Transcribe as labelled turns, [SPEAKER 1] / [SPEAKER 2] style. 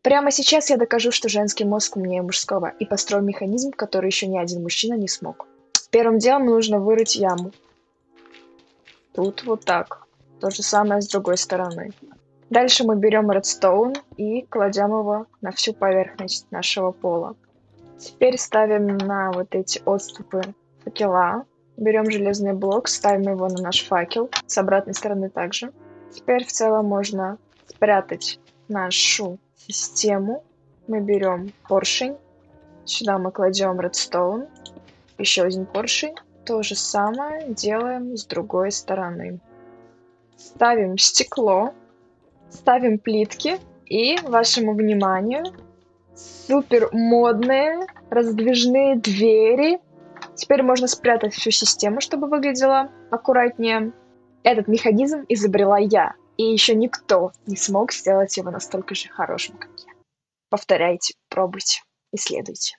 [SPEAKER 1] Прямо сейчас я докажу, что женский мозг умнее мужского, и построю механизм, который еще ни один мужчина не смог. Первым делом нужно вырыть яму. Тут вот так. То же самое с другой стороны. Дальше мы берем редстоун и кладем его на всю поверхность нашего пола. Теперь ставим на вот эти отступы факела. Берем железный блок, ставим его на наш факел. С обратной стороны также. Теперь в целом можно спрятать нашу систему. Мы берем поршень. Сюда мы кладем редстоун. Еще один поршень. То же самое делаем с другой стороны. Ставим стекло. Ставим плитки. И вашему вниманию супер модные раздвижные двери. Теперь можно спрятать всю систему, чтобы выглядела аккуратнее. Этот механизм изобрела я. И еще никто не смог сделать его настолько же хорошим, как я. Повторяйте, пробуйте, исследуйте.